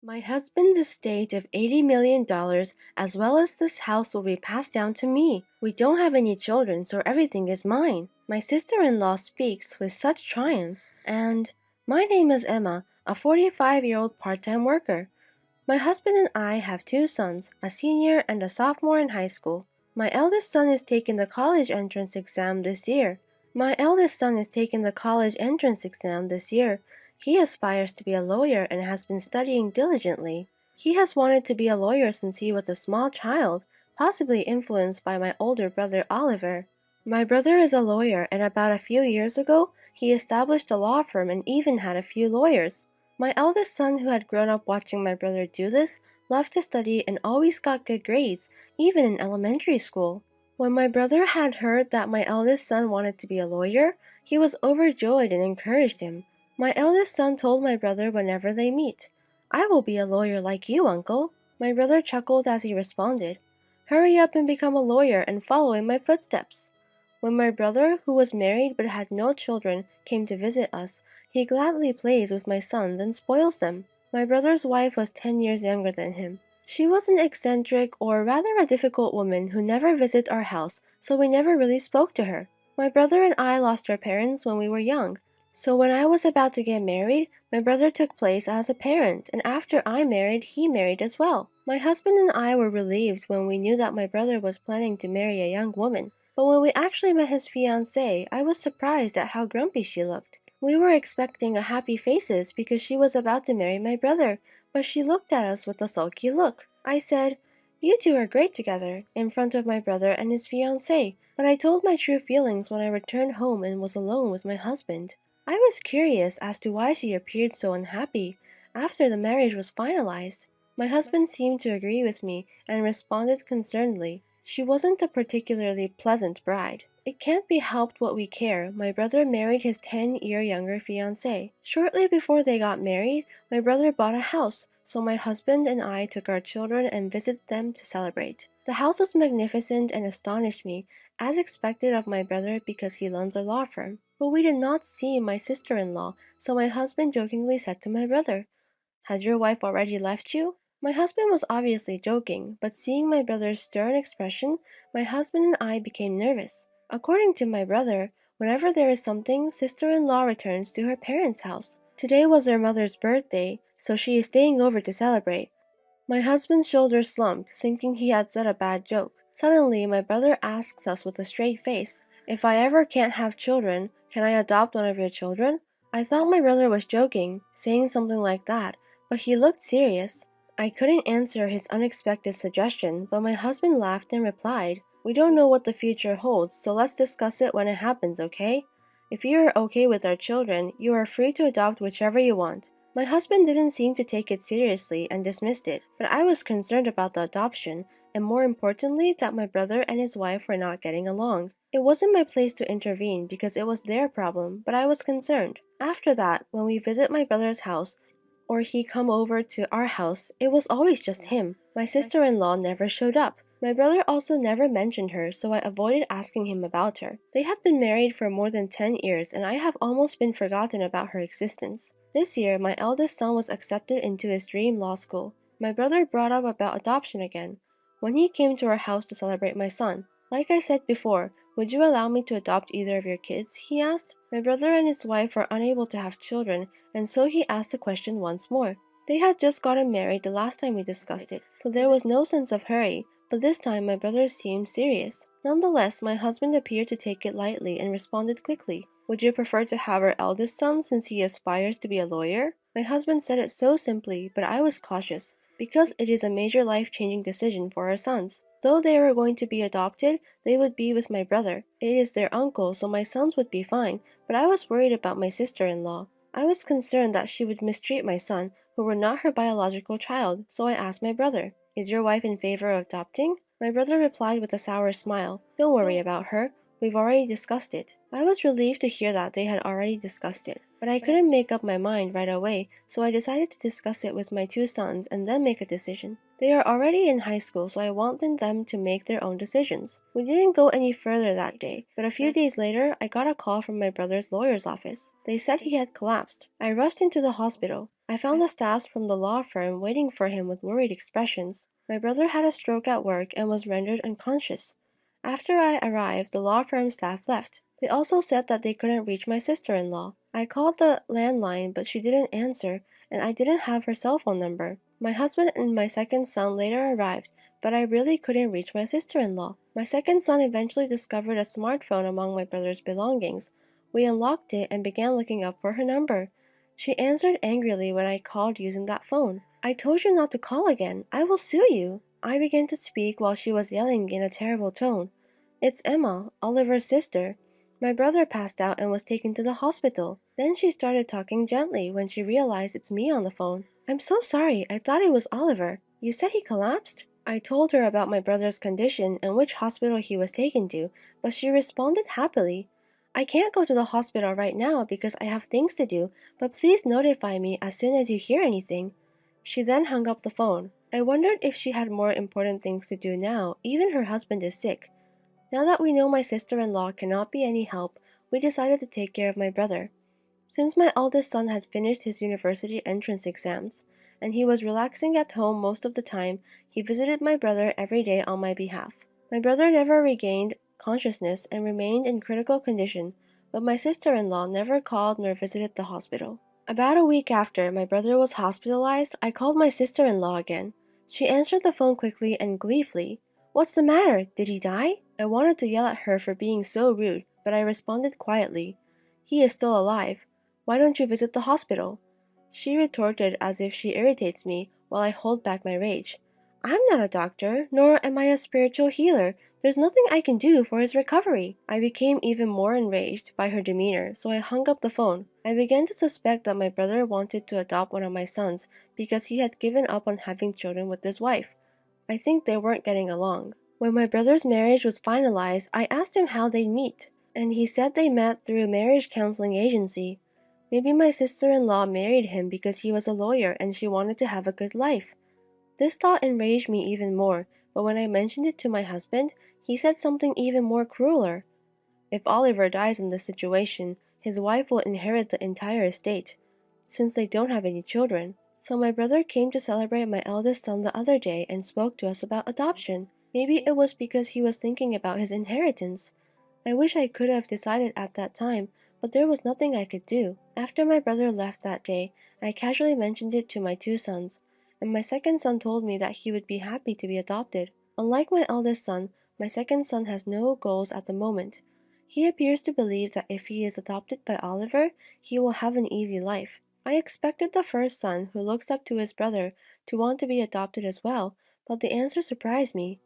My husband's estate of $80 million as well as this house will be passed down to me. We don't have any children, so everything is mine. My sister-in-law speaks with such triumph. And my name is Emma, a 45-year-old part-time worker. My husband and I have two sons, a senior and a sophomore in high school. My eldest son is taking the college entrance exam this year. He aspires to be a lawyer and has been studying diligently. He has wanted to be a lawyer since he was a small child, possibly influenced by my older brother Oliver. My brother is a lawyer, and about a few years ago, he established a law firm and even had a few lawyers. My eldest son, who had grown up watching my brother do this, loved to study and always got good grades, even in elementary school. When my brother had heard that my eldest son wanted to be a lawyer, he was overjoyed and encouraged him. My eldest son told my brother whenever they meet, "I will be a lawyer like you, uncle." My brother chuckled as he responded, "Hurry up and become a lawyer and follow in my footsteps." When my brother, who was married but had no children, came to visit us, he gladly plays with my sons and spoils them. My brother's wife was 10 years younger than him. She was an eccentric, or rather a difficult woman who never visited our house, so we never really spoke to her. My brother and I lost our parents when we were young. So when I was about to get married, my brother took place as a parent, and after I married, he married as well. My husband and I were relieved when we knew that my brother was planning to marry a young woman, but when we actually met his fiancée, I was surprised at how grumpy she looked. We were expecting a happy faces because she was about to marry my brother, but she looked at us with a sulky look. I said, "You two are great together," in front of my brother and his fiancée, but I told my true feelings when I returned home and was alone with my husband. I was curious as to why she appeared so unhappy after the marriage was finalized. My husband seemed to agree with me and responded concernedly, "She wasn't a particularly pleasant bride." It can't be helped what we care. My brother married his 10-year younger fiancée. Shortly before they got married, my brother bought a house, so my husband and I took our children and visited them to celebrate. The house was magnificent and astonished me, as expected of my brother because he runs a law firm. But we did not see my sister-in-law, so my husband jokingly said to my brother, "Has your wife already left you?" My husband was obviously joking, but seeing my brother's stern expression, my husband and I became nervous. According to my brother, whenever there is something, sister-in-law returns to her parents' house. Today was their mother's birthday, so she is staying over to celebrate. My husband's shoulders slumped, thinking he had said a bad joke. Suddenly, my brother asks us with a straight face, "If I ever can't have children, can I adopt one of your children?" I thought my brother was joking, saying something like that, but he looked serious. I couldn't answer his unexpected suggestion, but my husband laughed and replied, "We don't know what the future holds, so let's discuss it when it happens, okay? If you are okay with our children, you are free to adopt whichever you want." My husband didn't seem to take it seriously and dismissed it, but I was concerned about the adoption, and more importantly, that my brother and his wife were not getting along. It wasn't my place to intervene because it was their problem, but I was concerned. After that, when we visit my brother's house, or he come over to our house, it was always just him. My sister-in-law never showed up. My brother also never mentioned her, so I avoided asking him about her. They had been married for more than 10 years, and I have almost been forgotten about her existence. This year, my eldest son was accepted into his dream law school. My brother brought up about adoption again, when he came to our house to celebrate my son. Like I said before, "Would you allow me to adopt either of your kids?" he asked. My brother and his wife were unable to have children, and so he asked the question once more. They had just gotten married the last time we discussed it, so there was no sense of hurry, but this time my brother seemed serious. Nonetheless, my husband appeared to take it lightly and responded quickly, "Would you prefer to have our eldest son since he aspires to be a lawyer?" My husband said it so simply, but I was cautious, because it is a major life-changing decision for our sons. Though they were going to be adopted, they would be with my brother. It is their uncle, so my sons would be fine, but I was worried about my sister-in-law. I was concerned that she would mistreat my son, who were not her biological child, so I asked my brother, "Is your wife in favor of adopting?" My brother replied with a sour smile, "Don't worry about her. We've already discussed it." I was relieved to hear that they had already discussed it, but I couldn't make up my mind right away, so I decided to discuss it with my two sons and then make a decision. They are already in high school, so I wanted them to make their own decisions. We didn't go any further that day, but a few days later, I got a call from my brother's lawyer's office. They said he had collapsed. I rushed into the hospital. I found the staffs from the law firm waiting for him with worried expressions. My brother had a stroke at work and was rendered unconscious. After I arrived, the law firm staff left. They also said that they couldn't reach my sister-in-law. I called the landline, but she didn't answer, and I didn't have her cell phone number. My husband and my second son later arrived, but I really couldn't reach my sister-in-law. My second son eventually discovered a smartphone among my brother's belongings. We unlocked it and began looking up for her number. She answered angrily when I called using that phone. "I told you not to call again. I will sue you." I began to speak while she was yelling in a terrible tone. "It's Emma, Oliver's sister. My brother passed out and was taken to the hospital." Then she started talking gently when she realized it's me on the phone. "I'm so sorry. I thought it was Oliver. You said he collapsed?" I told her about my brother's condition and which hospital he was taken to, but she responded happily. "I can't go to the hospital right now because I have things to do, but please notify me as soon as you hear anything." She then hung up the phone. I wondered if she had more important things to do now, even her husband is sick. Now that we know my sister-in-law cannot be any help, we decided to take care of my brother. Since my eldest son had finished his university entrance exams, and he was relaxing at home most of the time, he visited my brother every day on my behalf. My brother never regained consciousness and remained in critical condition, but my sister-in-law never called nor visited the hospital. About a week after my brother was hospitalized, I called my sister-in-law again. She answered the phone quickly and gleefully. "What's the matter? Did he die?" I wanted to yell at her for being so rude, but I responded quietly. "He is still alive. Why don't you visit the hospital?" She retorted as if she irritates me while I hold back my rage. "I'm not a doctor, nor am I a spiritual healer. There's nothing I can do for his recovery." I became even more enraged by her demeanor, so I hung up the phone. I began to suspect that my brother wanted to adopt one of my sons because he had given up on having children with his wife. I think they weren't getting along. When my brother's marriage was finalized, I asked him how they'd meet, and he said they met through a marriage counseling agency. Maybe my sister-in-law married him because he was a lawyer and she wanted to have a good life. This thought enraged me even more, but when I mentioned it to my husband, he said something even more crueler. If Oliver dies in this situation, his wife will inherit the entire estate, since they don't have any children. So my brother came to celebrate my eldest son the other day and spoke to us about adoption. Maybe it was because he was thinking about his inheritance. I wish I could have decided at that time, but there was nothing I could do. After my brother left that day, I casually mentioned it to my two sons, and my second son told me that he would be happy to be adopted. Unlike my eldest son, my second son has no goals at the moment. He appears to believe that if he is adopted by Oliver, he will have an easy life. I expected the first son, who looks up to his brother, to want to be adopted as well, but the answer surprised me.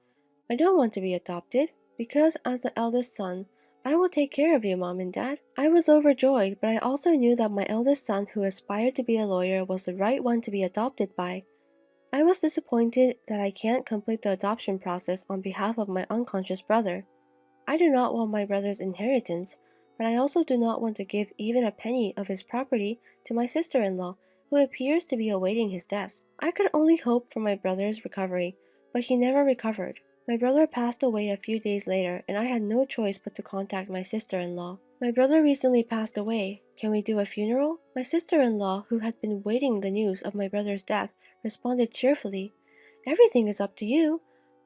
"I don't want to be adopted, because as the eldest son, I will take care of you, Mom and Dad." I was overjoyed, but I also knew that my eldest son, who aspired to be a lawyer, was the right one to be adopted by. I was disappointed that I can't complete the adoption process on behalf of my unconscious brother. I do not want my brother's inheritance, but I also do not want to give even a penny of his property to my sister-in-law, who appears to be awaiting his death. I could only hope for my brother's recovery, but he never recovered. My brother passed away a few days later, and I had no choice but to contact my sister-in-law. "My brother recently passed away. Can we do a funeral?" My sister-in-law, who had been waiting the news of my brother's death, responded cheerfully. "Everything is up to you.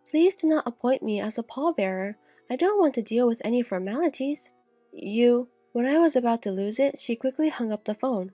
Please do not appoint me as a pallbearer. I don't want to deal with any formalities." "You—" When I was about to lose it, she quickly hung up the phone.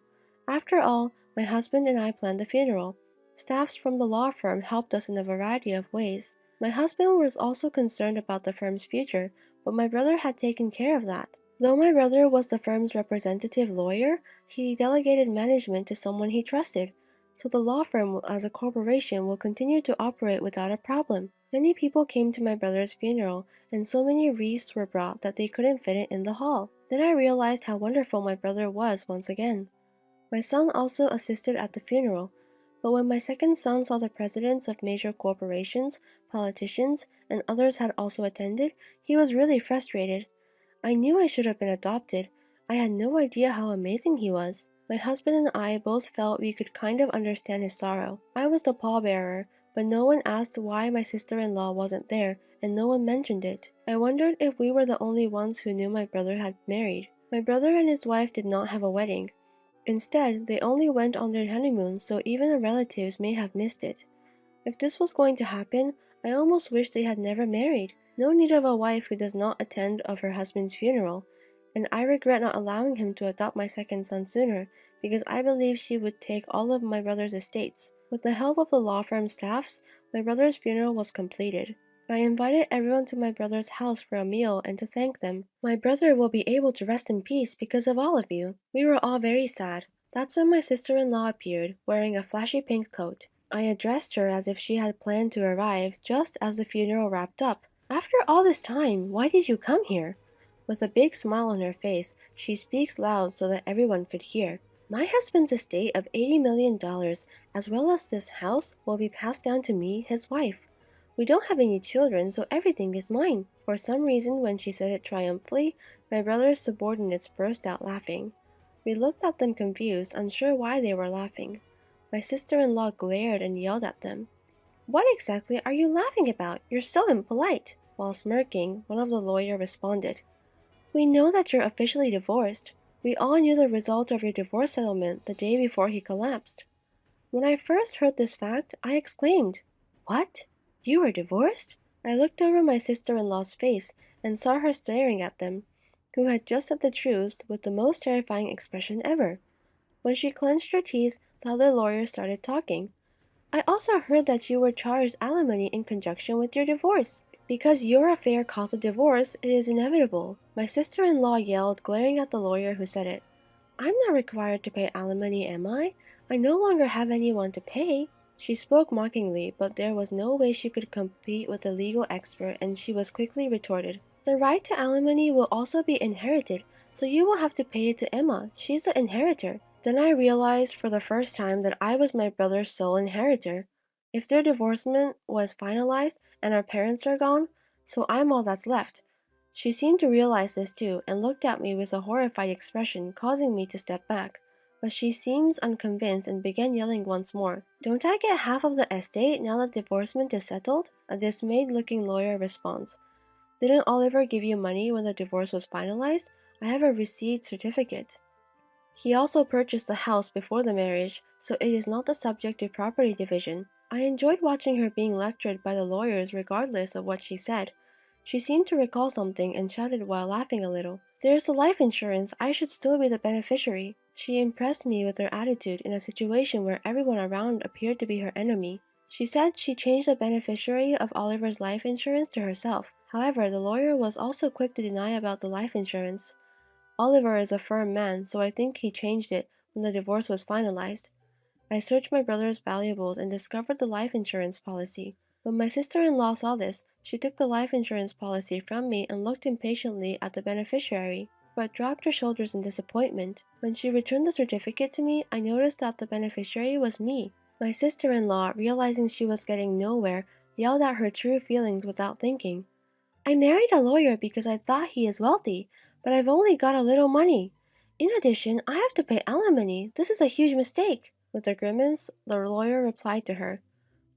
After all, my husband and I planned the funeral. Staffs from the law firm helped us in a variety of ways. My husband was also concerned about the firm's future, but my brother had taken care of that. Though my brother was the firm's representative lawyer, he delegated management to someone he trusted, so the law firm as a corporation will continue to operate without a problem. Many people came to my brother's funeral, and so many wreaths were brought that they couldn't fit it in the hall. Then I realized how wonderful my brother was once again. My son also assisted at the funeral, but when my second son saw the presidents of major corporations, politicians, and others had also attended, he was really frustrated. I knew I should have been adopted. I had no idea how amazing he was. My husband and I both felt we could kind of understand his sorrow. I was the pallbearer, but no one asked why my sister-in-law wasn't there, and no one mentioned it. I wondered if we were the only ones who knew my brother had married. My brother and his wife did not have a wedding. Instead, they only went on their honeymoon, so even the relatives may have missed it. If this was going to happen, I almost wish they had never married. No need of a wife who does not attend of her husband's funeral, and I regret not allowing him to adopt my second son sooner, because I believe she would take all of my brother's estates. With the help of the law firm staffs, my brother's funeral was completed. I invited everyone to my brother's house for a meal and to thank them. My brother will be able to rest in peace because of all of you. We were all very sad. That's when my sister-in-law appeared, wearing a flashy pink coat. I addressed her as if she had planned to arrive just as the funeral wrapped up. "After all this time, why did you come here?" With a big smile on her face, she speaks loud so that everyone could hear. "My husband's estate of $80 million, as well as this house, will be passed down to me, his wife. We don't have any children, so everything is mine." For some reason, when she said it triumphantly, my brother's subordinates burst out laughing. We looked at them confused, unsure why they were laughing. My sister-in-law glared and yelled at them. "What exactly are you laughing about? You're so impolite." While smirking, one of the lawyers responded, "We know that you're officially divorced. We all knew the result of your divorce settlement the day before he collapsed." When I first heard this fact, I exclaimed, "What? You were divorced?" I looked over my sister-in-law's face and saw her staring at them, who had just said the truth with the most terrifying expression ever. When she clenched her teeth, the other lawyer started talking. "I also heard that you were charged alimony in conjunction with your divorce. Because your affair caused a divorce, it is inevitable." My sister-in-law yelled, glaring at the lawyer who said it. "I'm not required to pay alimony, am I? I no longer have anyone to pay." She spoke mockingly, but there was no way she could compete with a legal expert, and she was quickly retorted. "The right to alimony will also be inherited, so you will have to pay it to Emma. She's the inheritor." Then I realized for the first time that I was my brother's sole inheritor. If their divorcement was finalized and our parents are gone, so I'm all that's left. She seemed to realize this too, and looked at me with a horrified expression, causing me to step back. But she seems unconvinced and began yelling once more. "Don't I get half of the estate now that divorcement is settled?" A dismayed-looking lawyer responds. "Didn't Oliver give you money when the divorce was finalized? I have a receipt certificate." He also purchased the house before the marriage, so it is not the subject of property division. I enjoyed watching her being lectured by the lawyers regardless of what she said. She seemed to recall something and shouted while laughing a little, "There's the life insurance, I should still be the beneficiary." She impressed me with her attitude in a situation where everyone around appeared to be her enemy. She said she changed the beneficiary of Oliver's life insurance to herself. However, the lawyer was also quick to deny about the life insurance. Oliver is a firm man, so I think he changed it when the divorce was finalized. I searched my brother's valuables and discovered the life insurance policy. When my sister-in-law saw this, she took the life insurance policy from me and looked impatiently at the beneficiary, but dropped her shoulders in disappointment. When she returned the certificate to me, I noticed that the beneficiary was me. My sister-in-law, realizing she was getting nowhere, yelled out her true feelings without thinking. "I married a lawyer because I thought he is wealthy, but I've only got a little money. In addition, I have to pay alimony. This is a huge mistake." With a grimace, the lawyer replied to her.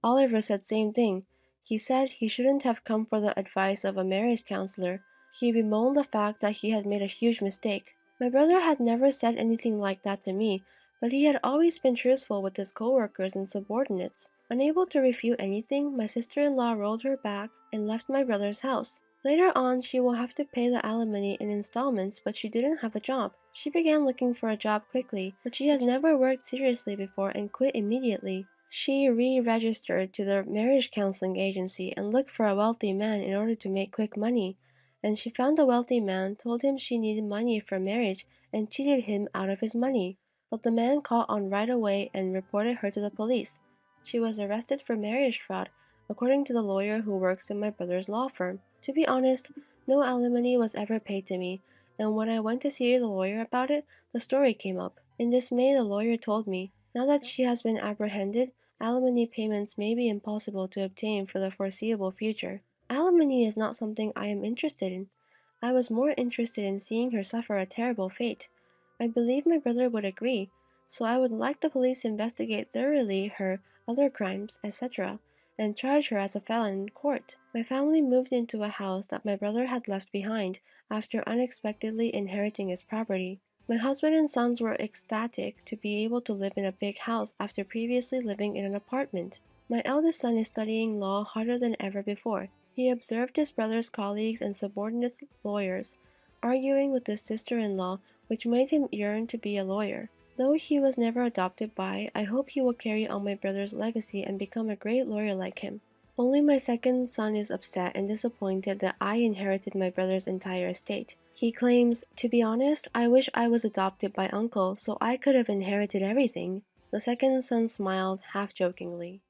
Oliver said same thing. He said he shouldn't have come for the advice of a marriage counselor. He bemoaned the fact that he had made a huge mistake. My brother had never said anything like that to me, but he had always been truthful with his coworkers and subordinates. Unable to refute anything, my sister-in-law rolled her back and left my brother's house. Later on, she will have to pay the alimony in installments, but she didn't have a job. She began looking for a job quickly, but she has never worked seriously before and quit immediately. She re-registered to the marriage counseling agency and looked for a wealthy man in order to make quick money. And she found the wealthy man, told him she needed money for marriage, and cheated him out of his money. But the man caught on right away and reported her to the police. She was arrested for marriage fraud, according to the lawyer who works in my brother's law firm. To be honest, no alimony was ever paid to me, and when I went to see the lawyer about it, the story came up. In dismay, the lawyer told me, now that she has been apprehended, alimony payments may be impossible to obtain for the foreseeable future. Alimony is not something I am interested in. I was more interested in seeing her suffer a terrible fate. I believe my brother would agree, so I would like the police to investigate thoroughly her other crimes, etc., and charge her as a felon in court. My family moved into a house that my brother had left behind after unexpectedly inheriting his property. My husband and sons were ecstatic to be able to live in a big house after previously living in an apartment. My eldest son is studying law harder than ever before. He observed his brother's colleagues and subordinates lawyers, arguing with his sister-in-law, which made him yearn to be a lawyer. Though he was never adopted by, I hope he will carry on my brother's legacy and become a great lawyer like him. Only my second son is upset and disappointed that I inherited my brother's entire estate. He claims, "To be honest, I wish I was adopted by uncle so I could have inherited everything." The second son smiled half-jokingly.